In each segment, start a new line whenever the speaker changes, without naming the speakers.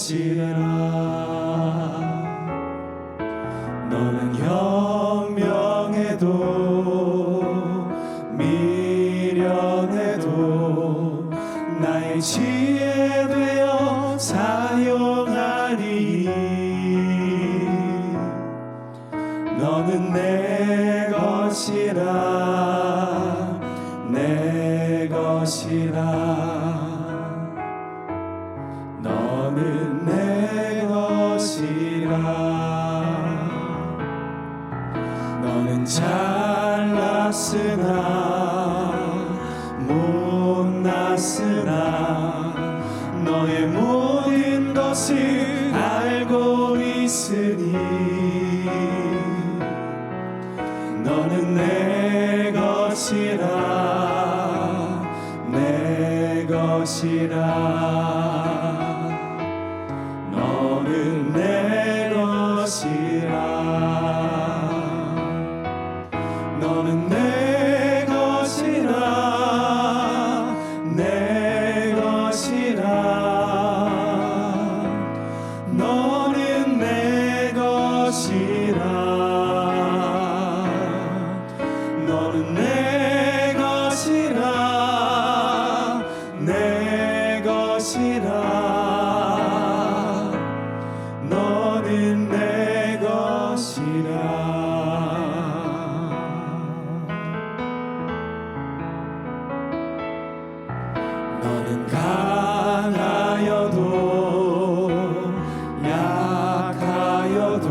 것이라. 너는 현명해도 미련해도 나의 지혜 되어 사용하리. 너는 내 것이라, 내 것이라. 너는 내 것이라. 너는 잘났으나 못났으나 너의 모든 것을 알고 있으니 너는 내 것이라, 내 것이라. 너는 내 것이라. 너는 내 것이라, 내 것이라. 너는 내 것이라. 너는 내 것이라, 내 것이라. 너는 내 것이라. 너는 강하여도 약하여도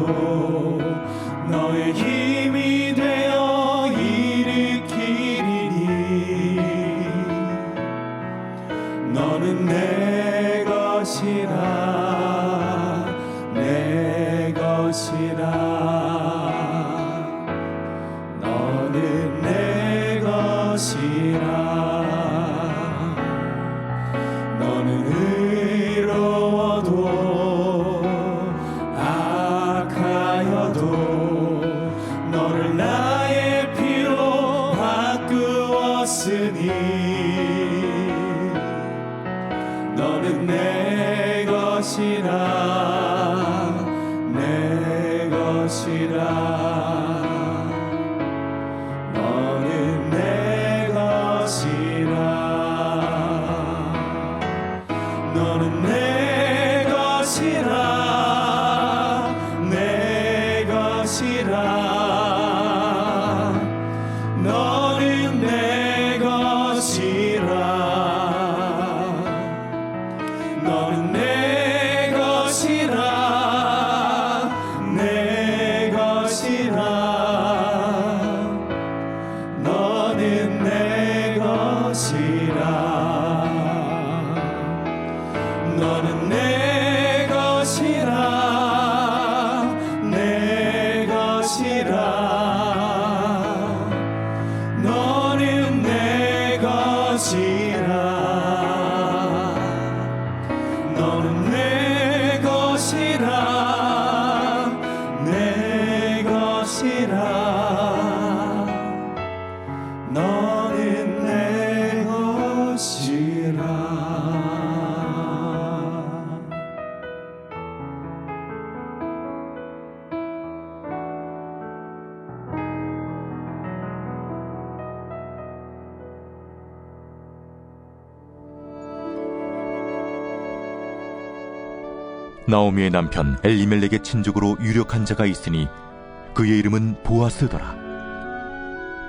너의 힘이 되어 일으키리니 너는 내 것이라, 내 것이라. 너는 내 것이라. 너는 의로워도 악하여도 너를 나의 피로 바꾸었으니 너는 내 것이라, 내 것이라. 너는 내 것이라. 너는 내 것이라, 내 것이라. 너는 내 것이라. 너는 내 것이라, 내 것이라. 너는 내 것이라. 너는 내 것이라, 내 것이라. 너는 내 것이라. 너는 내 것이라, 내 것이라. 너는 내 것이라.
나오미의 남편 엘리멜렉의 친족으로 유력한 자가 있으니 그의 이름은 보아스더라.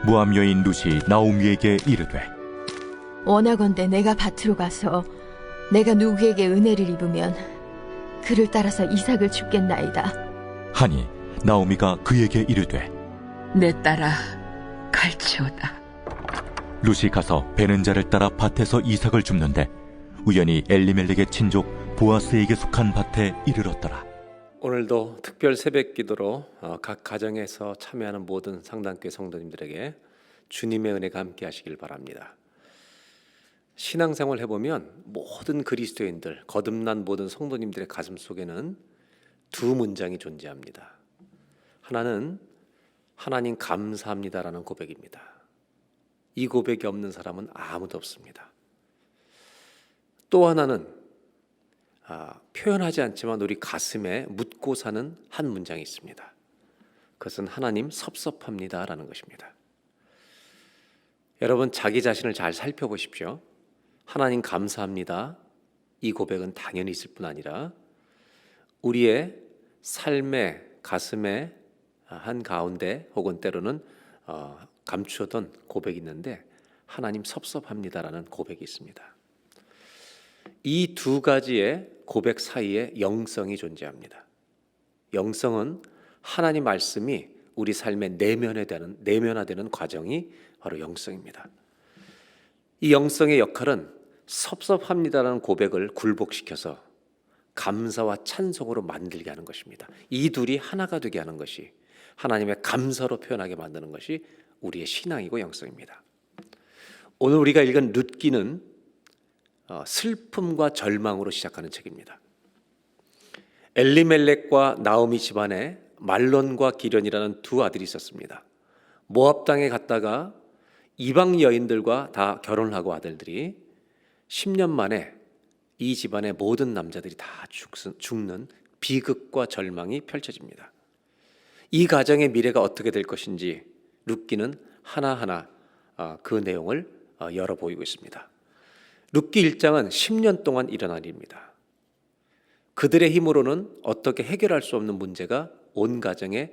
모압 여인 룻이 나오미에게 이르되
원하건대 내가 밭으로 가서 내가 누구에게 은혜를 입으면 그를 따라서 이삭을 줍겠나이다
하니 나오미가 그에게 이르되
내 딸아 갈치오다.
룻이 가서 베는 자를 따라 밭에서 이삭을 줍는데 우연히 엘리멜렉의 친족 보아스에게 속한 밭에 이르렀더라.
오늘도 특별 새벽 기도로 각 가정에서 참여하는 모든 상당교회 성도님들에게 주님의 은혜가 함께 하시길 바랍니다. 신앙생활 해보면 모든 그리스도인들, 거듭난 모든 성도님들의 가슴 속에는 두 문장이 존재합니다. 하나는 하나님 감사합니다라는 고백입니다. 이 고백이 없는 사람은 아무도 없습니다. 또 하나는 표현하지 않지만 우리 가슴에 묻고 사는 한 문장이 있습니다. 그것은 하나님 섭섭합니다라는 것입니다. 여러분 자기 자신을 잘 살펴보십시오. 하나님 감사합니다. 이 고백은 당연히 있을 뿐 아니라 우리의 삶의 가슴의 한 가운데 혹은 때로는 감추어둔 고백이 있는데 하나님 섭섭합니다라는 고백이 있습니다. 이 두 가지의 고백 사이에 영성이 존재합니다. 영성은 하나님 말씀이 우리 삶에 내면화되는 과정이 바로 영성입니다. 이 영성의 역할은 섭섭합니다라는 고백을 굴복시켜서 감사와 찬송으로 만들게 하는 것입니다. 이 둘이 하나가 되게 하는 것이 하나님의 감사로 표현하게 만드는 것이 우리의 신앙이고 영성입니다. 오늘 우리가 읽은 룻기는 슬픔과 절망으로 시작하는 책입니다. 엘리멜렉과 나오미 집안에 말론과 기련이라는 두 아들이 있었습니다. 모압 땅에 갔다가 이방 여인들과 다 결혼을 하고 아들들이 10년 만에 이 집안의 모든 남자들이 다 죽는 비극과 절망이 펼쳐집니다. 이 가정의 미래가 어떻게 될 것인지 룻기는 하나하나 그 내용을 열어 보이고 있습니다. 룻기 1장은 10년 동안 일어난 일입니다. 그들의 힘으로는 어떻게 해결할 수 없는 문제가 온 가정에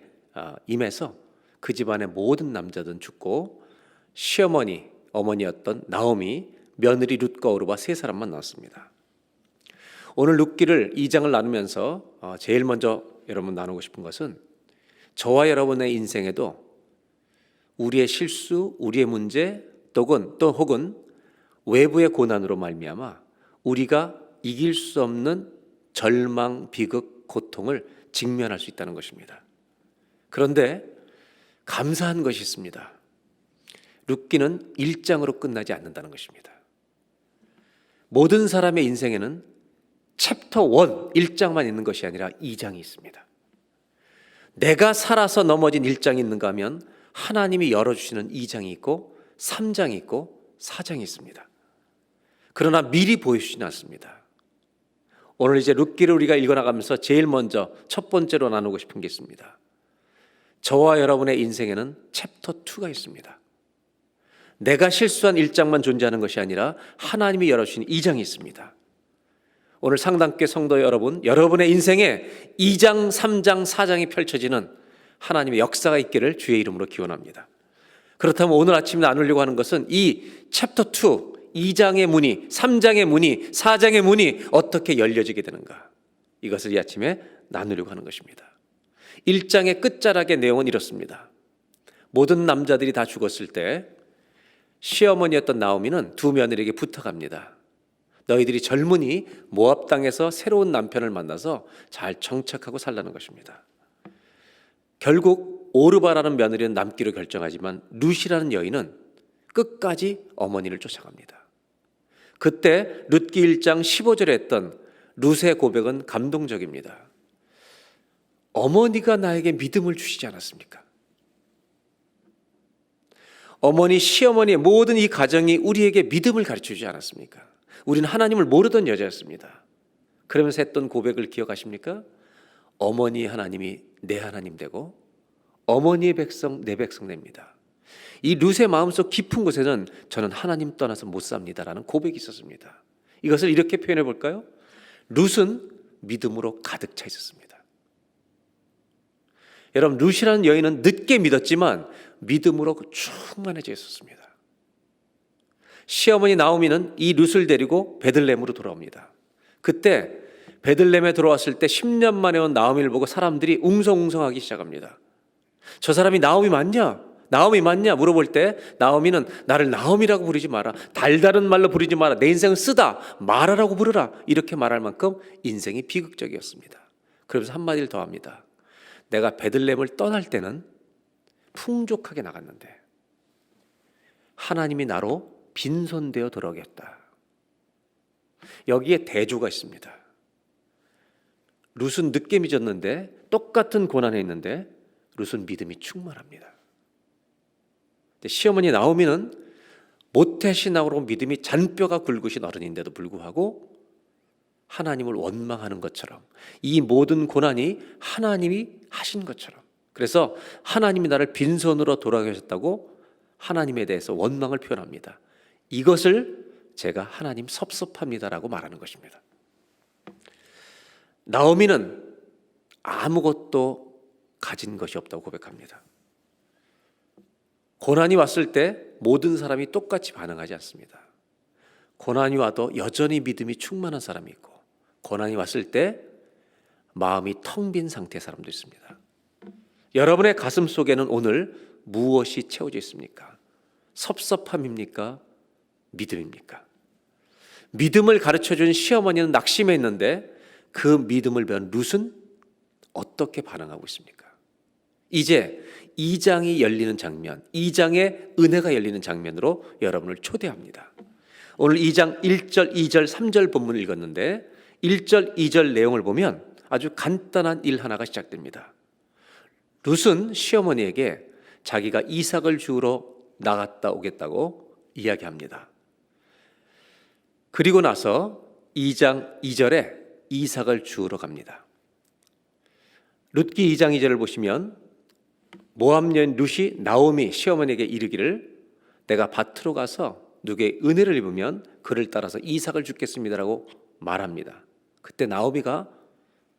임해서 그 집안의 모든 남자들은 죽고 어머니였던 나오미, 며느리 룻과 오르바 세 사람만 나왔습니다. 오늘 룻기를 2장을 나누면서 제일 먼저 여러분 나누고 싶은 것은 저와 여러분의 인생에도 우리의 실수, 우리의 문제 혹은 외부의 고난으로 말미암아 우리가 이길 수 없는 절망, 비극, 고통을 직면할 수 있다는 것입니다. 그런데 감사한 것이 있습니다. 룻기는 1장으로 끝나지 않는다는 것입니다. 모든 사람의 인생에는 챕터 1, 1장만 있는 것이 아니라 2장이 있습니다. 내가 살아서 넘어진 1장이 있는가 하면 하나님이 열어주시는 2장이 있고 3장이 있고 4장이 있습니다. 그러나 미리 보여주시지 않습니다. 오늘 이제 룻기를 우리가 읽어나가면서 제일 먼저 첫 번째로 나누고 싶은 게 있습니다. 저와 여러분의 인생에는 챕터 2가 있습니다. 내가 실수한 1장만 존재하는 것이 아니라 하나님이 열어주신 2장이 있습니다. 오늘 상당교회 성도 여러분, 여러분의 인생에 2장, 3장, 4장이 펼쳐지는 하나님의 역사가 있기를 주의 이름으로 기원합니다. 그렇다면 오늘 아침에 나누려고 하는 것은 이 챕터 2, 2장의 문이, 3장의 문이, 4장의 문이 어떻게 열려지게 되는가, 이것을 이 아침에 나누려고 하는 것입니다. 1장의 끝자락의 내용은 이렇습니다. 모든 남자들이 다 죽었을 때 시어머니였던 나오미는 두 며느리에게 부탁합니다. 너희들이 젊으니 모압 땅에서 새로운 남편을 만나서 잘 정착하고 살라는 것입니다. 결국 오르바라는 며느리는 남기로 결정하지만 룻이라는 여인은 끝까지 어머니를 쫓아갑니다. 그때 룻기 1장 15절에 했던 룻의 고백은 감동적입니다. 어머니가 나에게 믿음을 주시지 않았습니까? 어머니, 시어머니의 모든 이 가정이 우리에게 믿음을 가르쳐주지 않았습니까? 우리는 하나님을 모르던 여자였습니다. 그러면서 했던 고백을 기억하십니까? 어머니 하나님이 내 하나님 되고 어머니의 백성 내 백성 됩니다. 이 룻의 마음속 깊은 곳에는 저는 하나님 떠나서 못 삽니다라는 고백이 있었습니다. 이것을 이렇게 표현해 볼까요? 룻은 믿음으로 가득 차 있었습니다. 여러분, 룻이라는 여인은 늦게 믿었지만 믿음으로 충만해져 있었습니다. 시어머니 나오미는 이 룻을 데리고 베들레헴으로 돌아옵니다. 그때 베들레헴에 들어왔을 때 10년 만에 온 나오미를 보고 사람들이 웅성웅성하기 시작합니다. 저 사람이 나오미 맞냐? 나오미 맞냐? 물어볼 때 나오미는 나를 나오미라고 부르지 마라. 달다른 말로 부르지 마라. 내 인생은 쓰다. 마라라고 부르라. 이렇게 말할 만큼 인생이 비극적이었습니다. 그러면서 한마디를 더 합니다. 내가 베들레헴을 떠날 때는 풍족하게 나갔는데 하나님이 나로 빈손되어 돌아오겠다. 여기에 대조가 있습니다. 룻은 늦게 믿었는데 똑같은 고난에 있는데 룻은 믿음이 충만합니다. 시어머니 나오미는 모태신앙으로 믿음이 잔뼈가 굵으신 어른인데도 불구하고 하나님을 원망하는 것처럼, 이 모든 고난이 하나님이 하신 것처럼, 그래서 하나님이 나를 빈손으로 돌아가게 하셨다고 하나님에 대해서 원망을 표현합니다. 이것을 제가 하나님 섭섭합니다라고 말하는 것입니다. 나오미는 아무것도 가진 것이 없다고 고백합니다. 고난이 왔을 때 모든 사람이 똑같이 반응하지 않습니다. 고난이 와도 여전히 믿음이 충만한 사람이 있고, 고난이 왔을 때 마음이 텅 빈 상태의 사람도 있습니다. 여러분의 가슴 속에는 오늘 무엇이 채워져 있습니까? 섭섭함입니까? 믿음입니까? 믿음을 가르쳐준 시어머니는 낙심해 있는데 그 믿음을 배운 룻은 어떻게 반응하고 있습니까? 이제 2장이 열리는 장면, 2장의 은혜가 열리는 장면으로 여러분을 초대합니다. 오늘 2장 1절, 2절, 3절 본문을 읽었는데 1절, 2절 내용을 보면 아주 간단한 일 하나가 시작됩니다. 룻은 시어머니에게 자기가 이삭을 주우러 나갔다 오겠다고 이야기합니다. 그리고 나서 2장 2절에 이삭을 주우러 갑니다. 룻기 2장 2절을 보시면 모압 여인 룻이 나오미 시어머니에게 이르기를 내가 밭으로 가서 누구의 은혜를 입으면 그를 따라서 이삭을 주겠습니다라고 말합니다. 그때 나오미가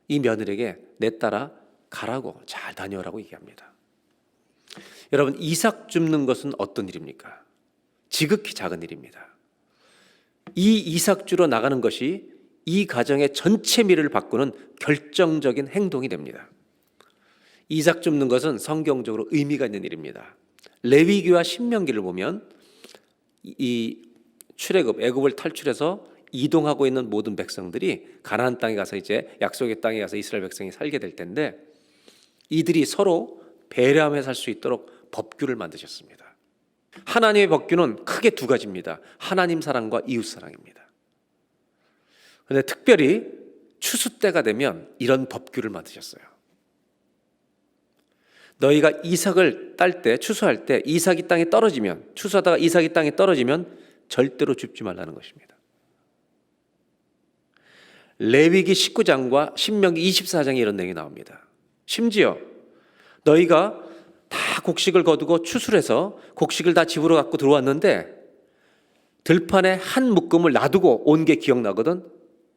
이 며느리에게 내 따라 가라고, 잘 다녀오라고 얘기합니다. 여러분, 이삭 줍는 것은 어떤 일입니까? 지극히 작은 일입니다. 이 이삭 주러 나가는 것이 이 가정의 전체 미래를 바꾸는 결정적인 행동이 됩니다. 이삭 줍는 것은 성경적으로 의미가 있는 일입니다. 레위기와 신명기를 보면 이 출애굽, 애굽을 탈출해서 이동하고 있는 모든 백성들이 가나안 땅에 가서 이제 약속의 땅에 가서 이스라엘 백성이 살게 될 텐데, 이들이 서로 배려하며 살 수 있도록 법규를 만드셨습니다. 하나님의 법규는 크게 두 가지입니다. 하나님 사랑과 이웃 사랑입니다. 그런데 특별히 추수 때가 되면 이런 법규를 만드셨어요. 너희가 이삭을 딸 때, 추수할 때 이삭이 땅에 떨어지면, 추수하다가 이삭이 땅에 떨어지면 절대로 줍지 말라는 것입니다. 레위기 19장과 신명기 24장에 이런 내용이 나옵니다. 심지어 너희가 다 곡식을 거두고 추수를 해서 곡식을 다 집으로 갖고 들어왔는데 들판에 한 묶음을 놔두고 온 게 기억나거든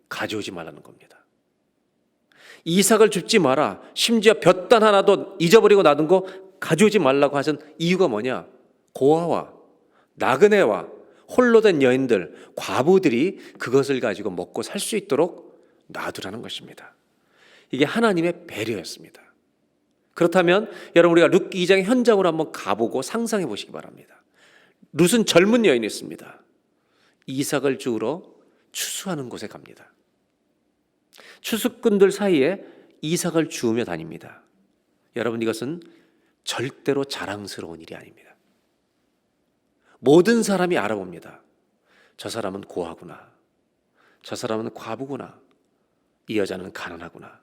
가져오지 말라는 겁니다. 이삭을 줍지 마라. 심지어 볕단 하나도 잊어버리고 놔둔 거 가져오지 말라고 하신 이유가 뭐냐? 고아와 나그네와 홀로 된 여인들, 과부들이 그것을 가지고 먹고 살 수 있도록 놔두라는 것입니다. 이게 하나님의 배려였습니다. 그렇다면 여러분, 우리가 룻기 2장의 현장으로 한번 가보고 상상해 보시기 바랍니다. 룻은 젊은 여인이었습니다. 이삭을 주우러 추수하는 곳에 갑니다. 추수꾼들 사이에 이삭을 주우며 다닙니다. 여러분, 이것은 절대로 자랑스러운 일이 아닙니다. 모든 사람이 알아봅니다. 저 사람은 고아구나. 저 사람은 과부구나. 이 여자는 가난하구나.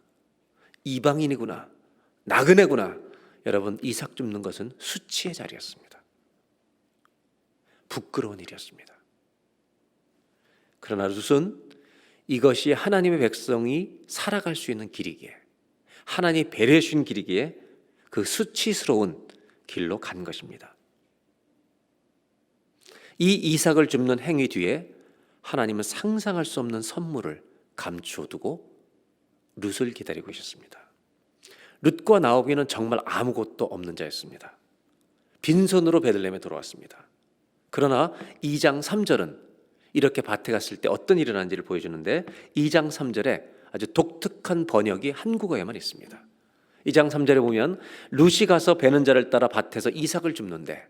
이방인이구나. 나그네구나. 여러분, 이삭 줍는 것은 수치의 자리였습니다. 부끄러운 일이었습니다. 그러나 룻은 이것이 하나님의 백성이 살아갈 수 있는 길이기에, 하나님이 배려해 주신 길이기에 그 수치스러운 길로 간 것입니다. 이 이삭을 줍는 행위 뒤에 하나님은 상상할 수 없는 선물을 감추어 두고 룻을 기다리고 계셨습니다. 룻과 나오미는 정말 아무것도 없는 자였습니다. 빈손으로 베들레헴에 돌아왔습니다. 그러나 2장 3절은 이렇게 밭에 갔을 때 어떤 일이 일어난지를 보여주는데, 2장 3절에 아주 독특한 번역이 한국어에만 있습니다. 2장 3절에 보면 룻이 가서 베는 자를 따라 밭에서 이삭을 줍는데,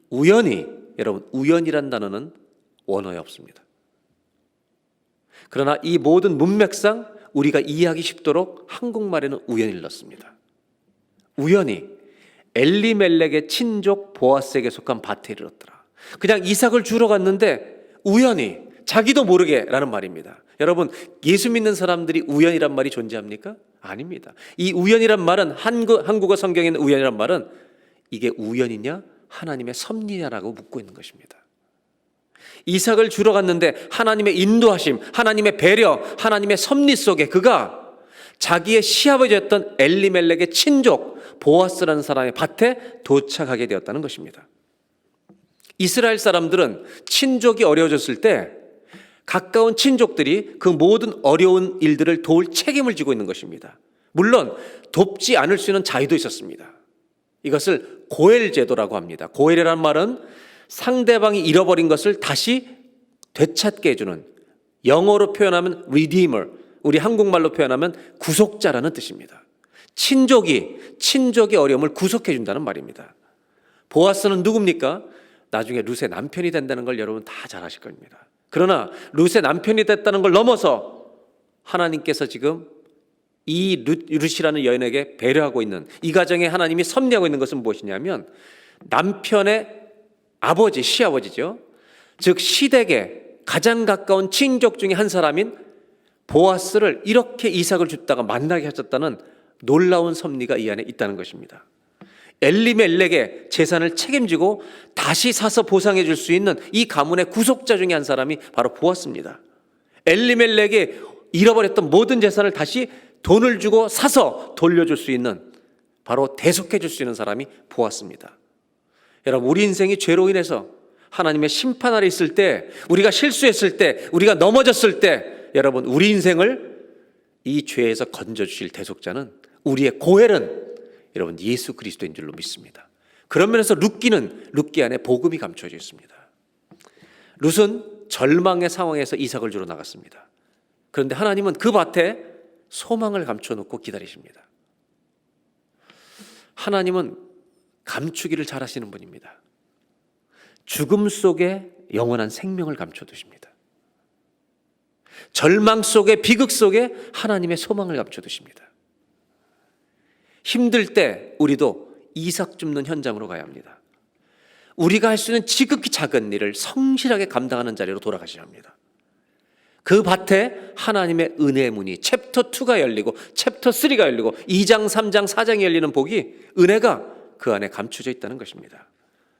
우연히, 여러분, 우연이란 단어는 원어에 없습니다. 그러나 이 모든 문맥상 우리가 이해하기 쉽도록 한국말에는 우연을 넣습니다. 우연히 엘리멜렉의 친족 보아스에게 속한 밭에 이르렀더라. 그냥 이삭을 주러 갔는데 우연히, 자기도 모르게 라는 말입니다. 여러분, 예수 믿는 사람들이 우연이란 말이 존재합니까? 아닙니다. 이 우연이란 말은 한국어 성경에 있는 우연이란 말은 이게 우연이냐 하나님의 섭리냐라고 묻고 있는 것입니다. 이삭을 주러 갔는데 하나님의 인도하심, 하나님의 배려, 하나님의 섭리 속에 그가 자기의 시아버지였던 엘리멜렉의 친족 보아스라는 사람의 밭에 도착하게 되었다는 것입니다. 이스라엘 사람들은 친족이 어려워졌을 때 가까운 친족들이 그 모든 어려운 일들을 도울 책임을 지고 있는 것입니다. 물론 돕지 않을 수 있는 자유도 있었습니다. 이것을 고엘 제도라고 합니다. 고엘이라는 말은 상대방이 잃어버린 것을 다시 되찾게 해주는, 영어로 표현하면 redeemer, 우리 한국말로 표현하면 구속자라는 뜻입니다. 친족이 어려움을 구속해 준다는 말입니다. 보아스는 누굽니까? 나중에 룻의 남편이 된다는 걸 여러분 다 잘 아실 겁니다. 그러나 룻의 남편이 됐다는 걸 넘어서 하나님께서 지금 이 룻이라는 여인에게 배려하고 있는, 이 가정에 하나님이 섭리하고 있는 것은 무엇이냐면 남편의 아버지, 시아버지죠. 즉 시댁에 가장 가까운 친족 중에 한 사람인 보아스를 이렇게 이삭을 줬다가 만나게 하셨다는 놀라운 섭리가 이 안에 있다는 것입니다. 엘리멜렉의 재산을 책임지고 다시 사서 보상해 줄 수 있는 이 가문의 구속자 중에 한 사람이 바로 보아스입니다. 엘리멜렉이 잃어버렸던 모든 재산을 다시 돈을 주고 사서 돌려줄 수 있는, 바로 대속해 줄 수 있는 사람이 보아스입니다. 여러분, 우리 인생이 죄로 인해서 하나님의 심판 아래 있을 때, 우리가 실수했을 때, 우리가 넘어졌을 때, 여러분 우리 인생을 이 죄에서 건져주실 대속자는, 우리의 고엘은 여러분 예수 그리스도인 줄로 믿습니다. 그런 면에서 룻기 안에 복음이 감춰져 있습니다. 룻은 절망의 상황에서 이삭을 주러 나갔습니다. 그런데 하나님은 그 밭에 소망을 감춰놓고 기다리십니다. 하나님은 감추기를 잘하시는 분입니다. 죽음 속에 영원한 생명을 감춰두십니다. 절망 속에, 비극 속에 하나님의 소망을 감춰두십니다. 힘들 때 우리도 이삭 줍는 현장으로 가야 합니다. 우리가 할 수 있는 지극히 작은 일을 성실하게 감당하는 자리로 돌아가셔야 합니다. 그 밭에 하나님의 은혜의 문이 챕터 2가 열리고 챕터 3가 열리고 2장, 3장, 4장이 열리는 복이, 은혜가 그 안에 감춰져 있다는 것입니다.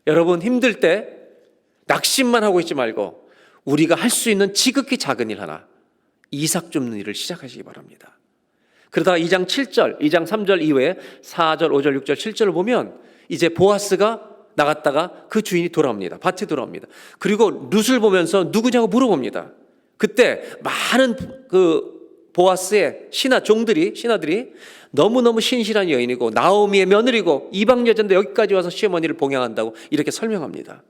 여러분 힘들 때 낙심만 하고 있지 말고 우리가 할 수 있는 지극히 작은 일 하나, 이삭 줍는 일을 시작하시기 바랍니다. 그러다가 2장 7절, 2장 3절 이후에 4절, 5절, 6절, 7절을 보면 이제 보아스가 나갔다가 그 주인이 돌아옵니다. 밭에 돌아옵니다. 그리고 룻을 보면서 누구냐고 물어봅니다. 그때 많은 그 보아스의 신하들이 너무너무 신실한 여인이고 나오미의 며느리고 이방 여자인데 여기까지 와서 시어머니를 봉양한다고 이렇게 설명합니다.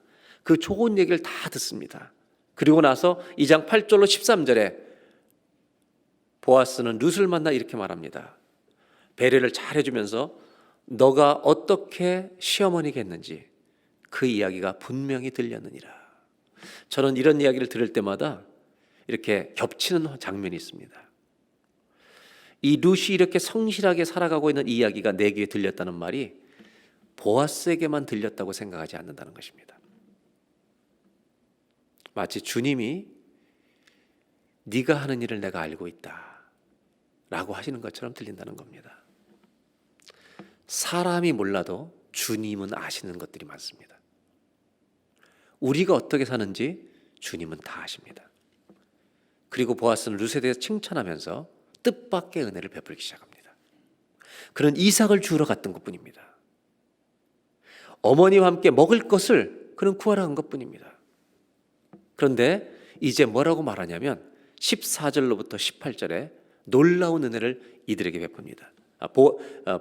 그 좋은 얘기를 다 듣습니다. 그리고 나서 2장 8절로 13절에 보아스는 룻을 만나 이렇게 말합니다. 배려를 잘 해주면서 너가 어떻게 시어머니가 했는지 그 이야기가 분명히 들렸느니라. 저는 이런 이야기를 들을 때마다 이렇게 겹치는 장면이 있습니다. 이 룻이 이렇게 성실하게 살아가고 있는 이야기가 내 귀에 들렸다는 말이 보아스에게만 들렸다고 생각하지 않는다는 것입니다. 마치 주님이 네가 하는 일을 내가 알고 있다 라고 하시는 것처럼 들린다는 겁니다. 사람이 몰라도 주님은 아시는 것들이 많습니다. 우리가 어떻게 사는지 주님은 다 아십니다. 그리고 보아스는 룻에 대해서 칭찬하면서 뜻밖의 은혜를 베풀기 시작합니다. 그는 이삭을 주우러 갔던 것뿐입니다. 어머니와 함께 먹을 것을 그는 구하러 간 것뿐입니다. 그런데 이제 뭐라고 말하냐면 14절로부터 18절에 놀라운 은혜를 이들에게 베풉니다.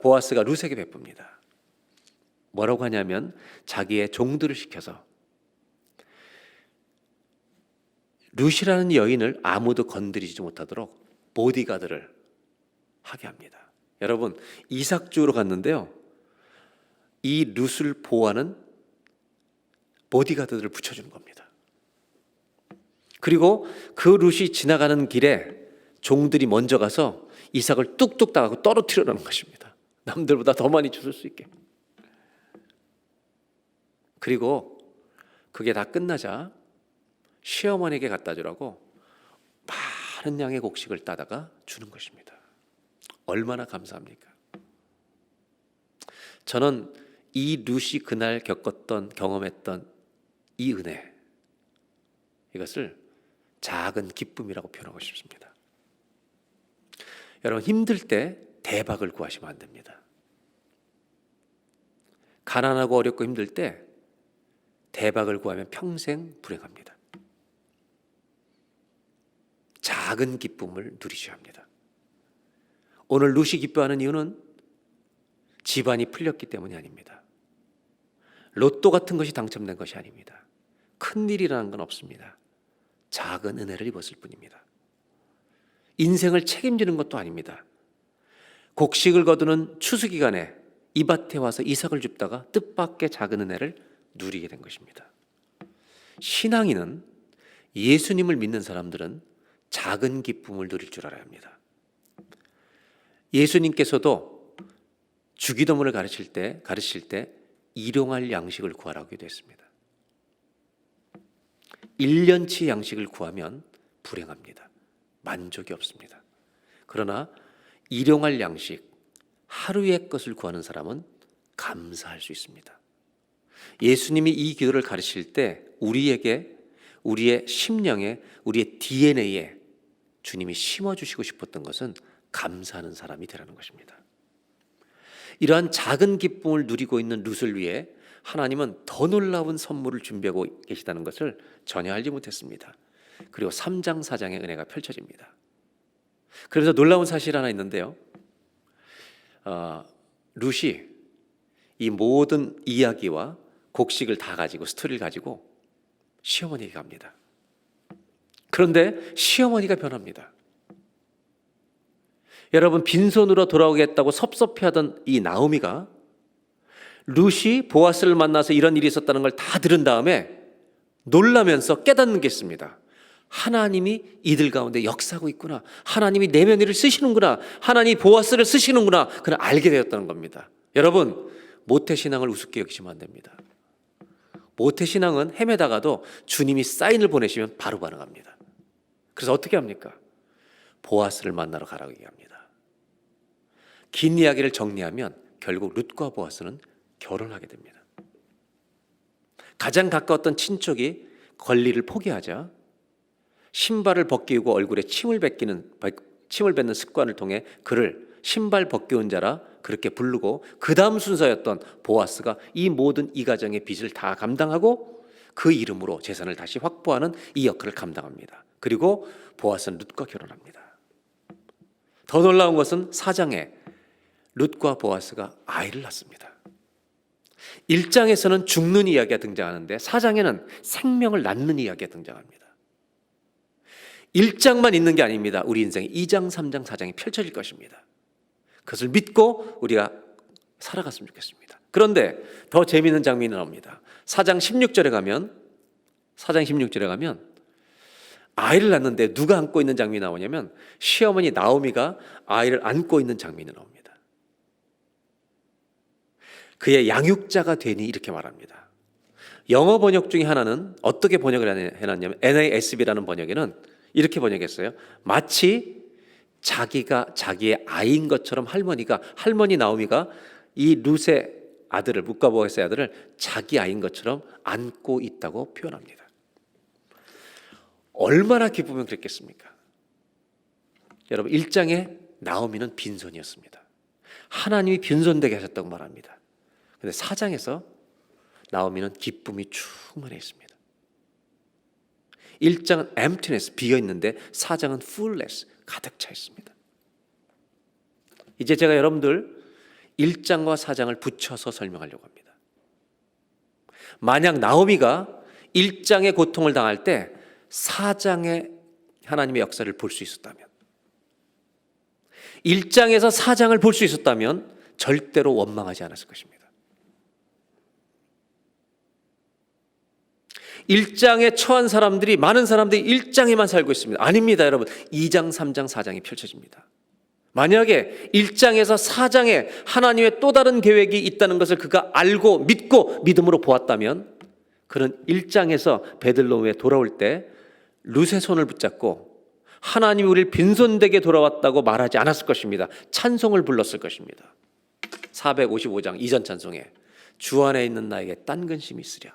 보아스가 룻에게 베풉니다. 뭐라고 하냐면 자기의 종들을 시켜서 룻이라는 여인을 아무도 건드리지 못하도록 보디가드를 하게 합니다. 여러분 이삭 주우러 갔는데요, 이 룻을 보호하는 보디가드들을 붙여주는 겁니다. 그리고 그 룻이 지나가는 길에 종들이 먼저 가서 이삭을 뚝뚝 따가고 떨어뜨리려는 것입니다. 남들보다 더 많이 주실 수 있게. 그리고 그게 다 끝나자 시어머니에게 갖다 주라고 많은 양의 곡식을 따다가 주는 것입니다. 얼마나 감사합니까? 저는 이 룻이 그날 겪었던, 경험했던 이 은혜, 이것을 작은 기쁨이라고 표현하고 싶습니다. 여러분, 힘들 때 대박을 구하시면 안 됩니다. 가난하고 어렵고 힘들 때 대박을 구하면 평생 불행합니다. 작은 기쁨을 누리셔야 합니다. 오늘 룻이 기뻐하는 이유는 집안이 풀렸기 때문이 아닙니다. 로또 같은 것이 당첨된 것이 아닙니다. 큰일이라는 건 없습니다. 작은 은혜를 입었을 뿐입니다. 인생을 책임지는 것도 아닙니다. 곡식을 거두는 추수기간에 이 밭에 와서 이삭을 줍다가 뜻밖의 작은 은혜를 누리게 된 것입니다. 신앙인은, 예수님을 믿는 사람들은 작은 기쁨을 누릴 줄 알아야 합니다. 예수님께서도 주기도문을 가르칠 때 일용할 양식을 구하라고 기도했습니다. 1년치 양식을 구하면 불행합니다. 만족이 없습니다. 그러나 일용할 양식, 하루의 것을 구하는 사람은 감사할 수 있습니다. 예수님이 이 기도를 가르칠 때 우리에게, 우리의 심령에, 우리의 DNA에 주님이 심어주시고 싶었던 것은 감사하는 사람이 되라는 것입니다. 이러한 작은 기쁨을 누리고 있는 룻을 위해 하나님은 더 놀라운 선물을 준비하고 계시다는 것을 전혀 알지 못했습니다. 그리고 3장 4장의 은혜가 펼쳐집니다. 그래서 놀라운 사실 하나 있는데요. 룻이 이 모든 이야기와 곡식을 다 가지고, 스토리를 가지고 시어머니에게 갑니다. 그런데 시어머니가 변합니다. 여러분, 빈손으로 돌아오겠다고 섭섭해하던 이 나오미가 룻이 보아스를 만나서 이런 일이 있었다는 걸 다 들은 다음에 놀라면서 깨닫는 게 있습니다. 하나님이 이들 가운데 역사하고 있구나. 하나님이 내면일을 쓰시는구나. 하나님이 보아스를 쓰시는구나. 그걸 알게 되었다는 겁니다. 여러분, 모태신앙을 우습게 여기시면 안 됩니다. 모태신앙은 헤매다가도 주님이 사인을 보내시면 바로 반응합니다. 그래서 어떻게 합니까? 보아스를 만나러 가라고 얘기합니다. 긴 이야기를 정리하면 결국 룻과 보아스는 결혼하게 됩니다. 가장 가까웠던 친척이 권리를 포기하자 신발을 벗기고 얼굴에 침을 뱉는 습관을 통해 그를 신발 벗겨온 자라 그렇게 부르고, 그 다음 순서였던 보아스가 이 모든 이 가정의 빚을 다 감당하고 그 이름으로 재산을 다시 확보하는 이 역할을 감당합니다. 그리고 보아스는 룻과 결혼합니다. 더 놀라운 것은 4장에 룻과 보아스가 아이를 낳습니다. 1장에서는 죽는 이야기가 등장하는데 4장에는 생명을 낳는 이야기가 등장합니다. 1장만 있는 게 아닙니다. 우리 인생에 2장, 3장, 4장이 펼쳐질 것입니다. 그것을 믿고 우리가 살아갔으면 좋겠습니다. 그런데 더 재미있는 장면이 나옵니다. 4장 16절에 가면 아이를 낳는데 누가 안고 있는 장면이 나오냐면 시어머니 나오미가 아이를 안고 있는 장면이 나옵니다. 그의 양육자가 되니 이렇게 말합니다. 영어 번역 중에 하나는 어떻게 번역을 해놨냐면 NASB라는 번역에는 이렇게 번역했어요. 마치 자기가 자기의 아이인 것처럼 할머니 나오미가 이 룻의 아들을, 룻과 보아스의 아들을 자기 아이인 것처럼 안고 있다고 표현합니다. 얼마나 기쁘면 그랬겠습니까? 여러분, 1장에 나오미는 빈손이었습니다. 하나님이 빈손되게 하셨다고 말합니다. 그런데 4장에서 나오미는 기쁨이 충만해 있습니다. 1장은 emptiness, 비어있는데 4장은 fullness, 가득 차 있습니다. 이제 제가 여러분들 1장과 4장을 붙여서 설명하려고 합니다. 만약 나오미가 1장의 고통을 당할 때 4장의 하나님의 역사를 볼 수 있었다면, 1장에서 4장을 볼 수 있었다면 절대로 원망하지 않았을 것입니다. 1장에 처한 사람들이, 많은 사람들이 1장에만 살고 있습니다. 아닙니다, 여러분. 2장, 3장, 4장이 펼쳐집니다. 만약에 1장에서 4장에 하나님의 또 다른 계획이 있다는 것을 그가 알고 믿고 믿음으로 보았다면 그는 1장에서 베들레헴에 돌아올 때 룻의 손을 붙잡고 하나님이 우리를 빈손되게 돌아왔다고 말하지 않았을 것입니다. 찬송을 불렀을 것입니다. 455장 이전 찬송에 주 안에 있는 나에게 딴 근심이 있으랴.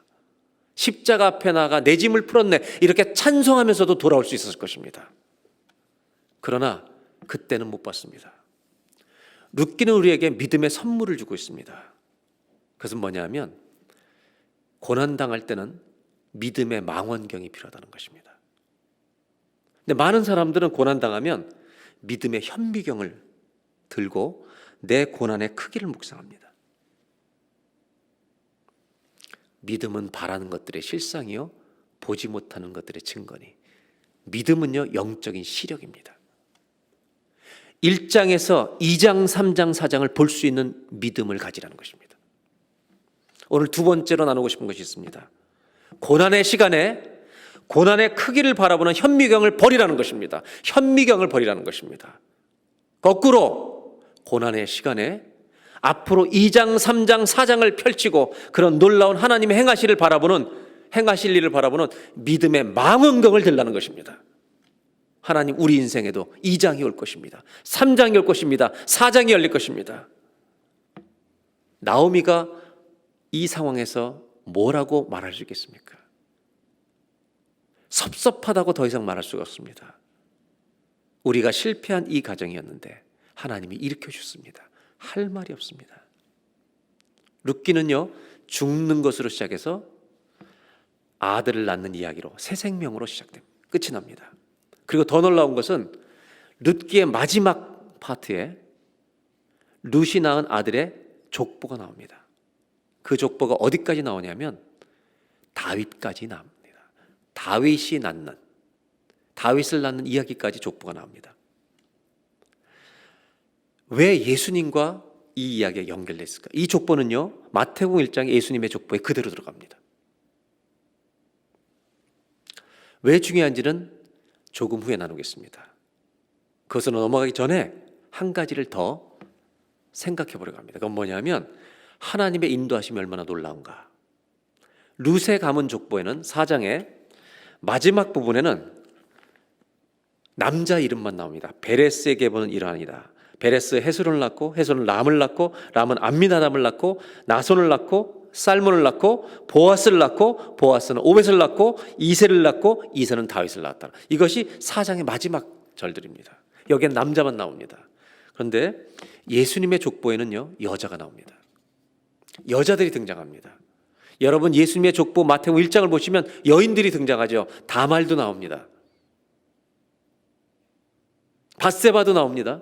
십자가 앞에 나가 내 짐을 풀었네 이렇게 찬송하면서도 돌아올 수 있었을 것입니다. 그러나 그때는 못 봤습니다. 룻기는 우리에게 믿음의 선물을 주고 있습니다. 그것은 뭐냐면 고난당할 때는 믿음의 망원경이 필요하다는 것입니다. 근데 많은 사람들은 고난당하면 믿음의 현미경을 들고 내 고난의 크기를 묵상합니다. 믿음은 바라는 것들의 실상이요 보지 못하는 것들의 증거니 믿음은요 영적인 시력입니다. 1장에서 2장, 3장, 4장을 볼 수 있는 믿음을 가지라는 것입니다. 오늘 두 번째로 나누고 싶은 것이 있습니다. 고난의 시간에 고난의 크기를 바라보는 현미경을 버리라는 것입니다. 현미경을 버리라는 것입니다. 거꾸로 고난의 시간에 앞으로 2장, 3장, 4장을 펼치고 그런 놀라운 하나님의 행하실 일을 바라보는 믿음의 망원경을 들라는 것입니다. 하나님 우리 인생에도 2장이 올 것입니다. 3장이 올 것입니다. 4장이 열릴 것입니다. 나오미가 이 상황에서 뭐라고 말할 수 있겠습니까? 섭섭하다고 더 이상 말할 수가 없습니다. 우리가 실패한 이 가정이었는데 하나님이 일으켜 주셨습니다. 할 말이 없습니다. 룻기는요 죽는 것으로 시작해서 아들을 낳는 이야기로 새 생명으로 시작됩니다. 끝이 납니다. 그리고 더 놀라운 것은 룻기의 마지막 파트에 룻이 낳은 아들의 족보가 나옵니다. 그 족보가 어디까지 나오냐면 다윗까지 나옵니다. 다윗을 낳는 이야기까지 족보가 나옵니다. 왜 예수님과 이 이야기가 연결되어 있을까? 이 족보는요 마태복음 1장에 예수님의 족보에 그대로 들어갑니다. 왜 중요한지는 조금 후에 나누겠습니다. 그것으로 넘어가기 전에 한 가지를 더 생각해 보려고 합니다. 그건 뭐냐면 하나님의 인도하심이 얼마나 놀라운가. 룻의 가문 족보에는 4장의 마지막 부분에는 남자 이름만 나옵니다. 베레스의 계보는 이러하니라. 베레스 헤스론을 낳고 헤스론은 람을 낳고 람은 암미나답을 낳고 나손을 낳고 살몬을 낳고 보아스를 낳고 보아스는 오벳을 낳고 이새를 낳고 이새는 다윗을 낳았다. 이것이 4장의 마지막 절들입니다. 여기엔 남자만 나옵니다. 그런데 예수님의 족보에는요 여자가 나옵니다. 여자들이 등장합니다. 여러분 예수님의 족보 마태복음 1장을 보시면 여인들이 등장하죠. 다말도 나옵니다. 밧세바도 나옵니다.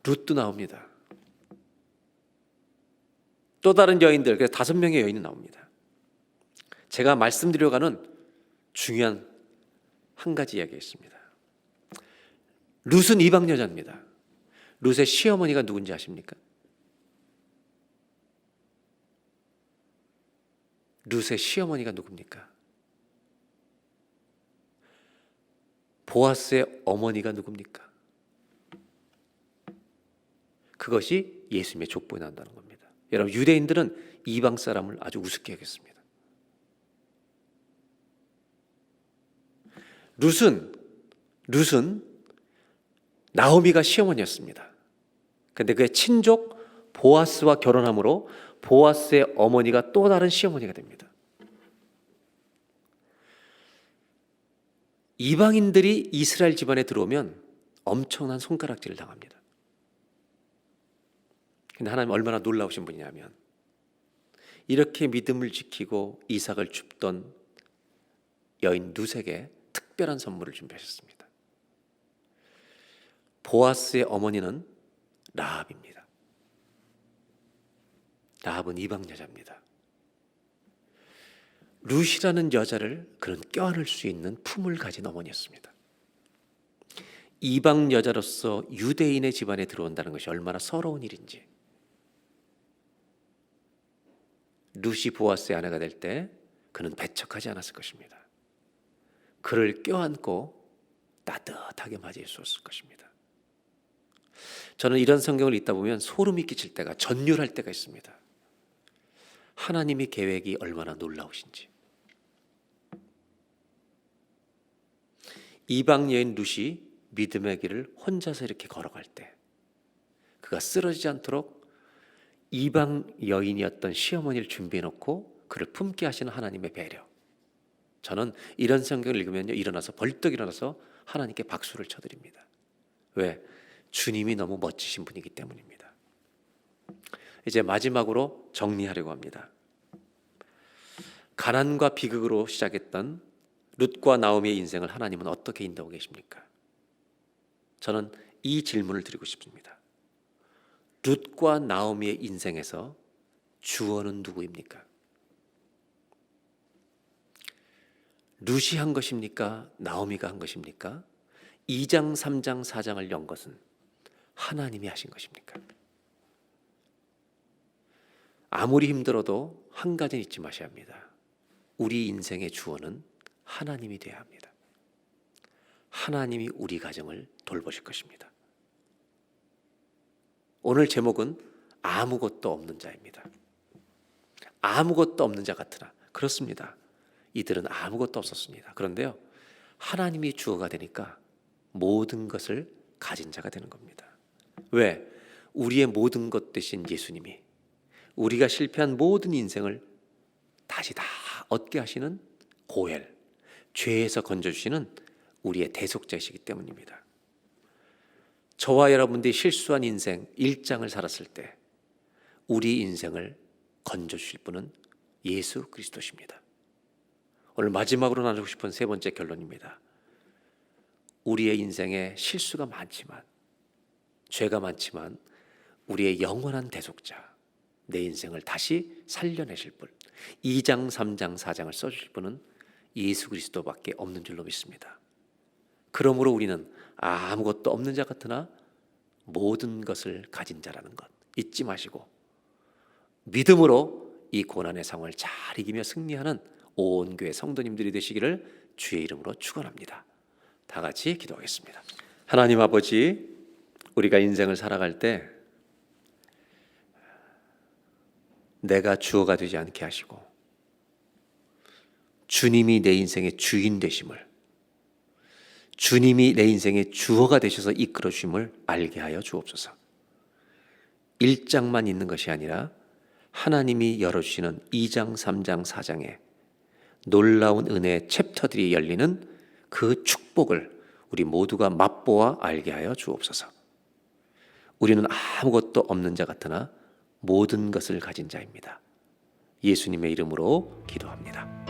룻도 나옵니다. 또 다른 여인들, 그래서 5명의 여인이 나옵니다. 제가 말씀드리려고 하는 중요한 한 가지 이야기가 있습니다. 룻은 이방 여자입니다. 룻의 시어머니가 누군지 아십니까? 룻의 시어머니가 누굽니까? 보아스의 어머니가 누굽니까? 그것이 예수님의 족보에 나온다는 겁니다. 여러분 유대인들은 이방 사람을 아주 우습게 하겠습니다. 룻은 나오미가 시어머니였습니다. 그런데 그의 친족 보아스와 결혼함으로 보아스의 어머니가 또 다른 시어머니가 됩니다. 이방인들이 이스라엘 집안에 들어오면 엄청난 손가락질을 당합니다. 근데 하나님 얼마나 놀라우신 분이냐면 이렇게 믿음을 지키고 이삭을 줍던 여인 룻에게 특별한 선물을 준비하셨습니다. 보아스의 어머니는 라합입니다. 라합은 이방 여자입니다. 룻이라는 여자를 그는 껴안을 수 있는 품을 가진 어머니였습니다. 이방 여자로서 유대인의 집안에 들어온다는 것이 얼마나 서러운 일인지. 룻이 보아스의 아내가 될 때 그는 배척하지 않았을 것입니다. 그를 껴안고 따뜻하게 맞이해 주었을 것입니다. 저는 이런 성경을 읽다 보면 소름이 끼칠 때가, 전율할 때가 있습니다. 하나님의 계획이 얼마나 놀라우신지. 이방 여인 룻이 믿음의 길을 혼자서 이렇게 걸어갈 때 그가 쓰러지지 않도록 이방 여인이었던 시어머니를 준비해 놓고 그를 품게 하시는 하나님의 배려. 저는 이런 성경을 읽으면요, 벌떡 일어나서 하나님께 박수를 쳐드립니다. 왜? 주님이 너무 멋지신 분이기 때문입니다. 이제 마지막으로 정리하려고 합니다. 가난과 비극으로 시작했던 룻과 나오미의 인생을 하나님은 어떻게 인도하고 계십니까? 저는 이 질문을 드리고 싶습니다. 룻과 나오미의 인생에서 주어는 누구입니까? 룻이 한 것입니까? 나오미가 한 것입니까? 2장, 3장, 4장을 연 것은 하나님이 하신 것입니까? 아무리 힘들어도 한 가지는 잊지 마셔야 합니다. 우리 인생의 주어는 하나님이 되어야 합니다. 하나님이 우리 가정을 돌보실 것입니다. 오늘 제목은 아무것도 없는 자입니다. 아무것도 없는 자 같으나, 그렇습니다. 이들은 아무것도 없었습니다. 그런데요, 하나님이 주어가 되니까 모든 것을 가진 자가 되는 겁니다. 왜? 우리의 모든 것 되신 예수님이 우리가 실패한 모든 인생을 다시 다 얻게 하시는 고엘, 죄에서 건져주시는 우리의 대속자이시기 때문입니다. 저와 여러분들이 실수한 인생 1장을 살았을 때 우리 인생을 건져주실 분은 예수 그리스도십니다. 오늘 마지막으로 나누고 싶은 세 번째 결론입니다. 우리의 인생에 실수가 많지만, 죄가 많지만 우리의 영원한 대속자, 내 인생을 다시 살려내실 분, 2장, 3장, 4장을 써주실 분은 예수 그리스도밖에 없는 줄로 믿습니다. 그러므로 우리는 아무것도 없는 자 같으나 모든 것을 가진 자라는 것 잊지 마시고, 믿음으로 이 고난의 상황을 잘 이기며 승리하는 온 교회 성도님들이 되시기를 주의 이름으로 축원합니다. 다 같이 기도하겠습니다. 하나님 아버지, 우리가 인생을 살아갈 때 내가 주어가 되지 않게 하시고 주님이 내 인생의 주인 되심을, 주님이 내 인생의 주어가 되셔서 이끌어 주심을 알게 하여 주옵소서. 1장만 있는 것이 아니라 하나님이 열어주시는 2장, 3장, 4장에 놀라운 은혜의 챕터들이 열리는 그 축복을 우리 모두가 맛보아 알게 하여 주옵소서. 우리는 아무것도 없는 자 같으나 모든 것을 가진 자입니다. 예수님의 이름으로 기도합니다.